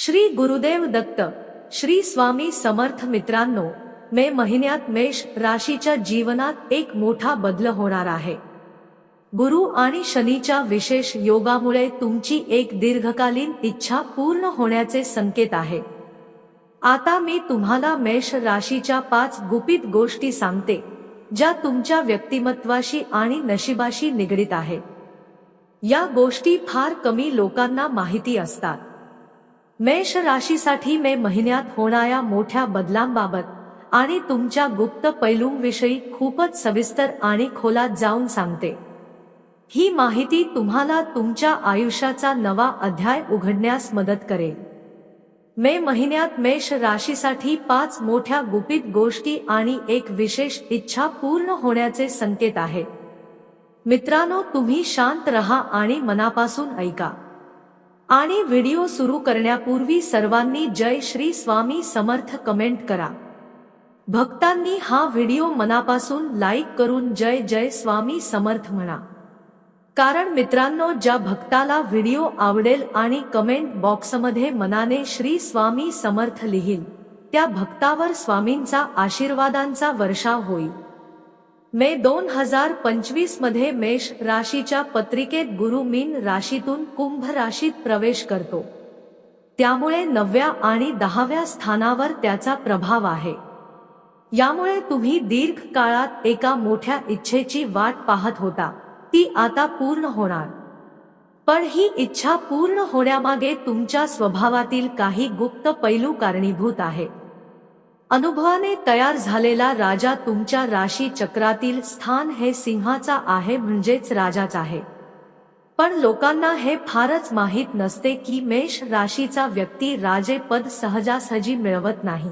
श्री गुरुदेव दत्त. श्री स्वामी समर्थ. मित्रांनो, मे महिन्यात मेष राशीच्या जीवनात एक मोठा बदल होणार आहे. गुरु आणि शनीच्या विशेष योगामुळे तुमची एक दीर्घकालीन इच्छा पूर्ण होण्याचे संकेत आहे. आता मी तुम्हाला मेष राशीच्या 5 गुपित गोष्टी सांगते, ज्या तुमच्या व्यक्तिमत्वाशी आणि नशिबाशी निगडीत आहेत. या गोष्टी फार कमी लोकांना माहिती असतात. मेष राशीसाठी मे महिन्यात होणाऱ्या मोठ्या बदलांबाबत आणि तुमच्या गुप्त पैलूंविषयी खूपच सविस्तर आणि खोलात जाऊन सांगते. ही माहिती तुम्हाला तुमच्या आयुष्याचा नवा अध्याय उघडण्यास मदत करेल. मे महिन्यात मेष राशीसाठी 5 मोठ्या गुपित गोष्टी आणि एक विशेष इच्छा पूर्ण होण्याचे संकेत आहेत. मित्रांनो, तुम्ही शांत रहा आणि मनापासून ऐका. आणि व्हिडिओ सुरू करण्यापूर्वी सर्वांनी जय श्री स्वामी समर्थ कमेंट करा. भक्तांनी हा व्हिडिओ मनापासून लाईक करून जय जय स्वामी समर्थ म्हणा. कारण मित्रांनो, ज्या भक्ताला व्हिडिओ आवडेल आणि कमेंट बॉक्समध्ये मनाने श्री स्वामी समर्थ लिहिल, त्या भक्तावर स्वामींचा आशीर्वादांचा वर्षाव होईल. मे 2025 मध्ये मेष राशीच्या पत्रिकेत गुरु मीन राशीतून कुंभ राशीत प्रवेश करतो. त्यामुळे 9व्या आणि 10व्या स्थानावर त्याचा प्रभाव आहे. यामुळे तुम्ही दीर्घ काळात एका मोठ्या इच्छेची वाट पाहत होता, ती आता पूर्ण होणार. पण ही इच्छा पूर्ण होण्यामागे तुमच्या स्वभावातील काही गुप्त पैलू कारणीभूत आहेत. अनुभवाने तयार झालेला राजा तुमच्या राशी चक्रातील स्थान हे सिंहाचा आहे, म्हणजेच राजाच आहे. पण लोकांना हे फारच माहीत नसते की मेष राशीचा व्यक्ती राजेपद सहजासहजी मिळवत नाही.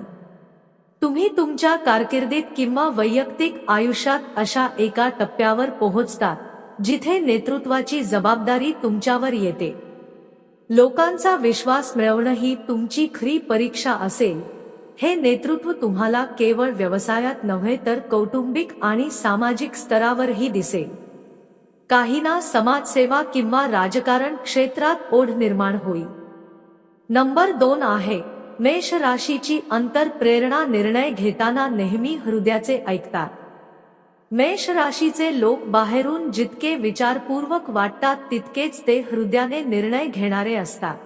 तुम्ही तुमच्या कारकिर्दीत किंवा वैयक्तिक आयुष्यात अशा एका टप्प्यावर पोहोचतात जिथे नेतृत्वाची जबाबदारी तुमच्यावर येते. लोकांचा विश्वास मिळवणं ही तुमची खरी परीक्षा असेल. हे नेतृत्व तुम्हाला केवळ व्यवसायात नव्हे तर कौटुंबिक आणि सामाजिक स्तरावरही दिसेल. काहींना समाजसेवा किंवा राजकारण क्षेत्रात ओढ निर्माण होईल. नंबर 2 आहे मेष राशीची अंतरप्रेरणा. निर्णय घेताना नेहमी हृदयाचे ऐकतात. मेष राशीचे लोक बाहेरून जितके विचारपूर्वक वाटतात तितकेच ते हृदयाने निर्णय घेणारे असतात.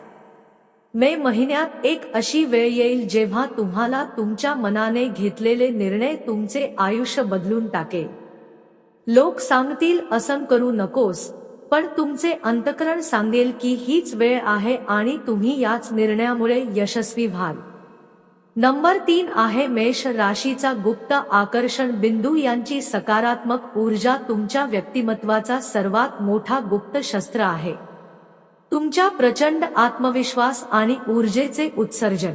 मे महिन्यात एक अशी वेळ येईल जेव्हा तुम्हाला तुमच्या मनाने घेतलेले निर्णय तुमचे आयुष्य बदलून टाकेल. लोक सांगतील असं करू नकोस, पण तुमचे अंतःकरण सांगेल की हीच वेळ आहे आणि तुम्ही याच निर्णयामुळे यशस्वी व्हाल. नंबर 3 आहे मेष राशीचा गुप्त आकर्षण बिंदू. यांची सकारात्मक ऊर्जा तुमच्या व्यक्तिमत्वाचा सर्वात मोठा गुप्त शस्त्र आहे. तुमच्या प्रचंड आत्मविश्वास आणि ऊर्जेचे उत्सर्जन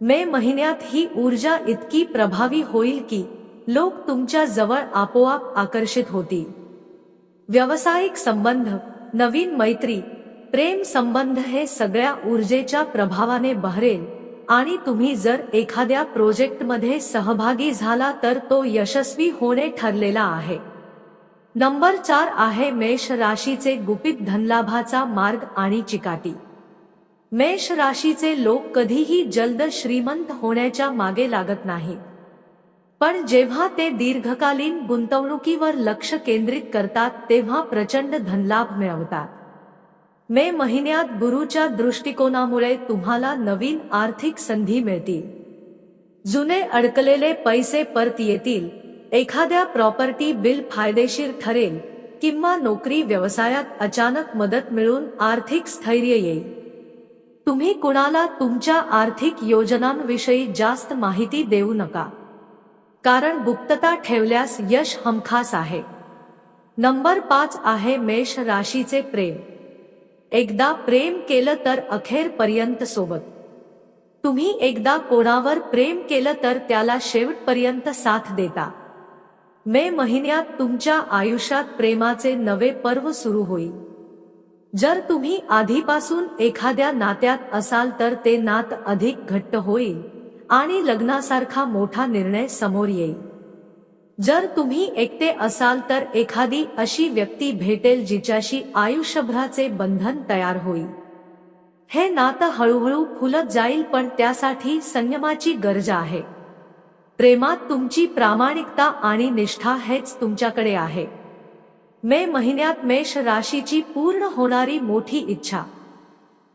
मे महिन्यात ही ऊर्जा इतकी प्रभावी होईल की लोक तुमच्या जवळ आपोआप आकर्षित होतील. व्यावसायिक संबंध, नवीन मैत्री, प्रेम संबंध हे सगळ्या ऊर्जेच्या प्रभावाने बहरेल आणि तुम्ही जर एखाद्या प्रोजेक्टमध्ये सहभागी झाला तर तो यशस्वी होणे ठरलेला आहे. नंबर 4 आहे मेष राशीचे गुपित धनलाभाचा मार्ग आणि चिकाटी. मेष राशीचे लोक कधीही जलद श्रीमंत होण्याच्या मागे लागत नाहीत. पण जेव्हा ते दीर्घकालीन गुंतवणुकीवर लक्ष केंद्रित करतात तेव्हा प्रचंड धनलाभ मिळवतात. मे महिन्यात गुरुच्या दृष्टिकोनामुळे तुम्हाला नवीन आर्थिक संधी मिळतील. जुने अडकलेले पैसे परत येतील. एखाद्या प्रॉपर्टी बिल फायदेशीर ठरेल किंवा नोकरी व्यवसायात अचानक मदत मिळून आर्थिक स्थैर्य येईल. तुम्ही कुणाला तुमच्या आर्थिक योजनांविषयी जास्त माहिती देऊ नका, कारण गुप्तता ठेवल्यास यश हमखास आहे. नंबर 5 आहे मेष राशीचे प्रेम. एकदा प्रेम केलं तर अखेरपर्यंत सोबत. तुम्ही एकदा कोणावर प्रेम केलं तर त्याला शेवटपर्यंत साथ देता. मे महिन्यात तुमच्या आयुष्यात प्रेमाचे नवे पर्व सुरू होईल. जर तुम्ही आधीपासून एखाद्या नात्यात असाल तर ते नातं अधिक घट्ट होईल आणि लग्नासारखा मोठा निर्णय समोर येईल. जर तुम्ही एकटे असाल तर एखादी अशी व्यक्ती भेटेल जिच्याशी आयुष्यभराचे बंधन तयार होईल. हे नातं हळूहळू फुलत जाईल, पण त्यासाठी संयमाची गरज आहे. प्रेमात तुमची प्रामाणिकता आणि निष्ठा हेच तुमच्याकडे आहे. मे महिन्यात मेष राशीची पूर्ण होणारी मोठी इच्छा.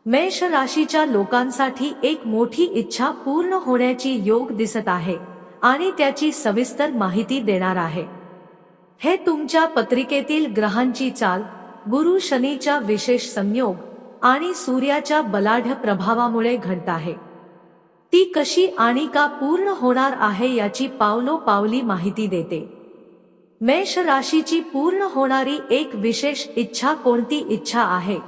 मेष राशीच्या लोकांसाठी एक मोठी इच्छा पूर्ण होण्याची योग दिसत आहे आणि त्याची सविस्तर माहिती देणार आहे. हे तुमच्या पत्रिकेतील ग्रहांची चाल, गुरु शनीच्या विशेष संयोग आणि सूर्याच्या बलाढ्य प्रभावामुळे घडत आहे. ती कशी आणि का पूर्ण होणार आहे याची पावलोपावली माहिती देते. मेष राशीची पूर्ण होणारी एक विशेष इच्छा कोणती इच्छा आहे?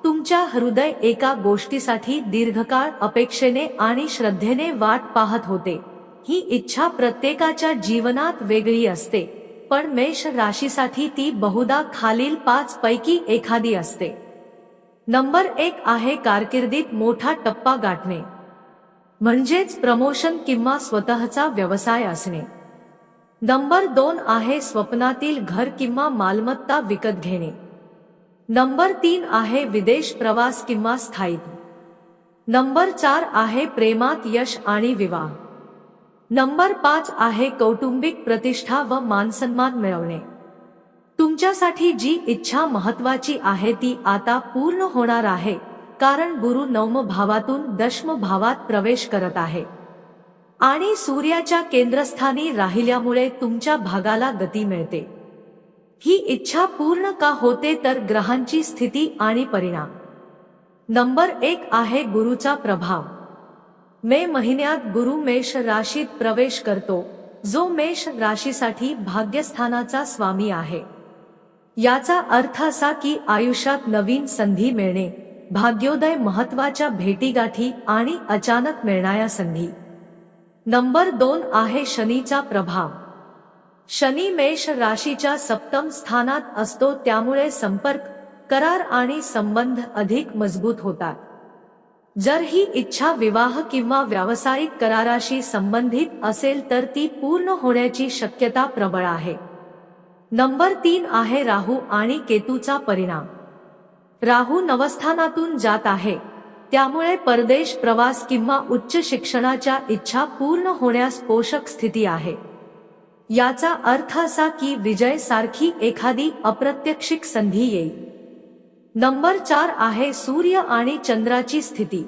तुमच्या हृदय एका गोष्टीसाठी दीर्घकाळ अपेक्षेने आणि श्रद्धेने वाट पाहत होते. ही इच्छा प्रत्येकाच्या जीवनात वेगळी असते, पण मेष राशीसाठी ती बहुधा खालील 5 पैकी एखादी असते. नंबर 1 आहे कारकिर्दीत मोठा टप्पा गाठणे, म्हणजेच प्रमोशन किंवा स्वतःचा व्यवसाय असणे. नंबर 2 आहे स्वप्नातील घर किंवा मालमत्ता विकत घेणे. नंबर 3 आहे विदेश प्रवास किंवा स्थायित्व. नंबर 4 आहे प्रेमात यश आणि विवाह. नंबर 5 आहे कौटुंबिक प्रतिष्ठा व मानसन्मान मिळवणे. तुमच्यासाठी जी इच्छा महत्वाची आहे ती आता पूर्ण होणार आहे, कारण गुरु नवम भावातून दशम भावात प्रवेश करत आहे आणि सूर्याच्या केंद्रस्थानी राहिल्यामुळे तुमच्या भागाला गती मिळते. ही इच्छा पूर्ण का होते तर ग्रहांची स्थिती आणि परिणाम. नंबर 1 आहे गुरुचा प्रभाव. मे महिन्यात गुरु मेष राशीत प्रवेश करतो, जो मेष राशीसाठी भाग्यस्थानाचा स्वामी आहे. याचा अर्थ असा की आयुष्यात नवीन संधी मिळणे, भाग्योदय, महत्वाच्या भेटीगाठी आणि अचानक मिळणाऱ्या संधी. नंबर 2 आहे शनीचा प्रभाव. शनी मेष राशीच्या सप्तम स्थानात असतो, त्यामुळे संपर्क, करार आणि संबंध अधिक मजबूत होतात. जर ही इच्छा विवाह किंवा व्यावसायिक कराराशी संबंधित असेल तर ती पूर्ण होण्याची शक्यता प्रबळ आहे. नंबर 3 आहे राहू आणि केतूचा परिणाम. राहू नवस्थानातून जात आहे, त्यामुळे परदेश प्रवास किंवा उच्च शिक्षणाच्या इच्छा पूर्ण होण्यास पोषक स्थिती आहे. याचा अर्थ असा की विजय सारखी एखादी अप्रत्याशित संधी येईल. नंबर 4 आहे सूर्य आणि चंद्राची स्थिती.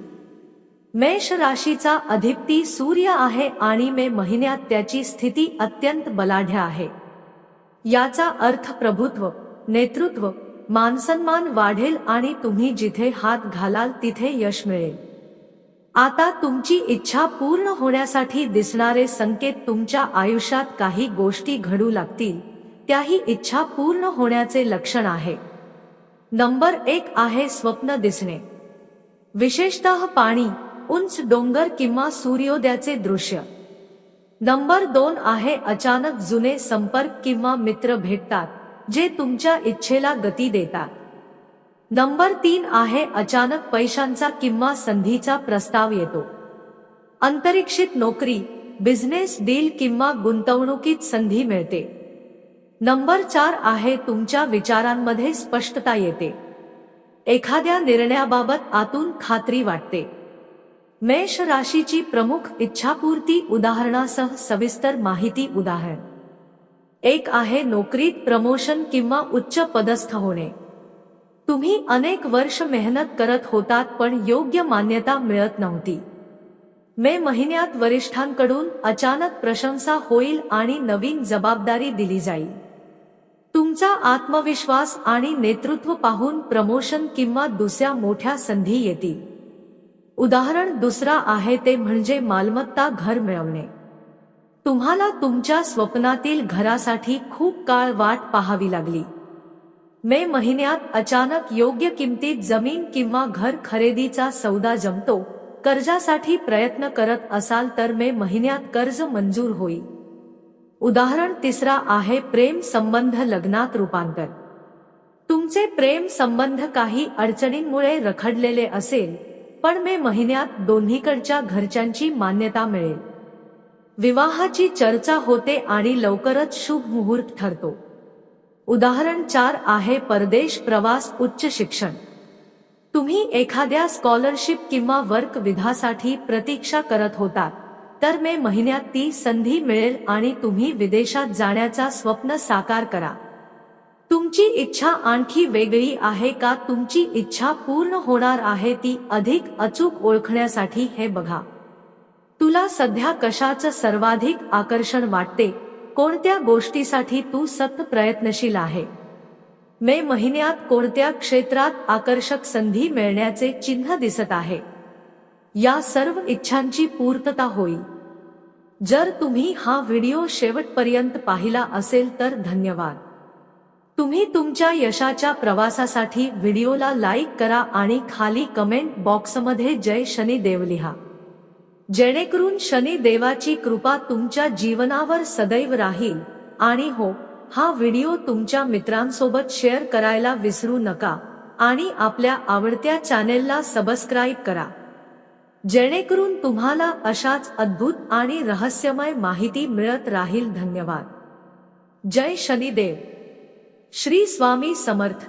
मेष राशीचा अधिपती सूर्य आहे आणि मे महिन्यात त्याची स्थिती अत्यंत बलाढ्य आहे. याचा अर्थ प्रभुत्व, नेतृत्व, मानसन्मान वाढेल आणि तुम्ही जिथे हात घालाल तिथे यश मिळेल. आता तुमची इच्छा पूर्ण होण्यासाठी दिसणारे संकेत. तुमच्या आयुष्यात काही गोष्टी घडू लागतील, त्याही इच्छा पूर्ण होण्याचे लक्षण आहे. नंबर 1 आहे स्वप्न दिसणे, विशेषतः पाणी, उंच डोंगर किंवा सूर्योदयाचे दृश्य. नंबर 2 आहे अचानक जुने संपर्क किंवा मित्र भेटतात, जे तुमच्या इच्छेला गती देतात. नंबर 3 आहे अचानक पैशांचा किंवा संधीचा प्रस्ताव येतो. अंतरिक्षित नोकरी, बिझनेस डील किंवा गुंतवणुकीत संधी मिळते. नंबर 4 आहे तुमच्या विचारांमध्ये स्पष्टता येते. एखाद्या निर्णयाबाबत आतून खात्री वाटते. मेष राशीची प्रमुख इच्छापूर्ती उदाहरणासह सविस्तर माहिती. उदाहरण 1 आहे नोकरीत प्रमोशन किंवा उच्च पदस्थ होणे. तुम्ही अनेक वर्ष मेहनत करत होतात पण योग्य मान्यता मिळत नव्हती. मे महिन्यात वरिष्ठांकडून अचानक प्रशंसा होईल आणि नवीन जबाबदारी दिली जाईल. तुमचा आत्मविश्वास आणि नेतृत्व पाहून प्रमोशन किंवा दुसऱ्या मोठ्या संधी येतील. उदाहरण 2 आहे ते म्हणजे मालमत्ता, घर मिळवणे. तुम्हाला तुमच्या स्वप्नातील घरासाठी खूप काळ वाट पाहावी लागली. मे महिन्यात अचानक योग्य किमतीत जमीन किंवा घर खरेदीचा सौदा जमतो. कर्जासाठी प्रयत्न करत असाल तर मे महिन्यात कर्ज मंजूर होईल. उदाहरण 3 आहे प्रेम संबंध, लग्नात रूपांतर. तुमचे प्रेम संबंध काही अडचणींमुळे रखडलेले असेल, पण मे महिन्यात दोन्हीकडच्या घरच्यांची मान्यता मिळेल. विवाहाची चर्चा होते आणि लवकरच शुभ मुहूर्त ठरतो. उदाहरण 4 आहे परदेश प्रवास, उच्च शिक्षण. तुम्ही एखाद्या स्कॉलरशिप किंवा वर्क विधासाठी प्रतीक्षा करत होता तर मे महिन्यात ती संधी मिळेल आणि तुम्ही विदेशात जाण्याचा स्वप्न साकार करा. तुमची इच्छा आणखी वेगळी आहे का? तुमची इच्छा पूर्ण होणार आहे ती अधिक अचूक ओळखण्यासाठी हे बघा. तुला सध्या कशाचं सर्वाधिक आकर्षण वाटते? कोणत्या गोष्टीसाठी तू सतत प्रयत्नशील आहे? मे महिन्यात कोणत्या क्षेत्रात आकर्षक संधी मिळण्याचे चिन्ह दिसत आहे? या सर्व इच्छांची पूर्तता होईल. जर तुम्ही हा व्हिडिओ शेवटपर्यंत पाहिला असेल तर धन्यवाद. तुम्ही तुमच्या यशाच्या प्रवासासाठी व्हिडिओला लाईक करा आणि खाली कमेंट बॉक्समध्ये जय शनिदेव लिहा, जेणेकरून शनी देवाची कृपा तुमच्या जीवनावर सदैव राहील. आणि हो, हा व्हिडिओ तुमच्या मित्रांसोबत शेअर करायला विसरू नका आणि आपल्या आवडत्या चॅनेलला सबस्क्राईब करा, जेणेकरून तुम्हाला अशाच अद्भुत आणि रहस्यमय माहिती मिळत राहील. धन्यवाद. जय शनिदेव. श्री स्वामी समर्थ.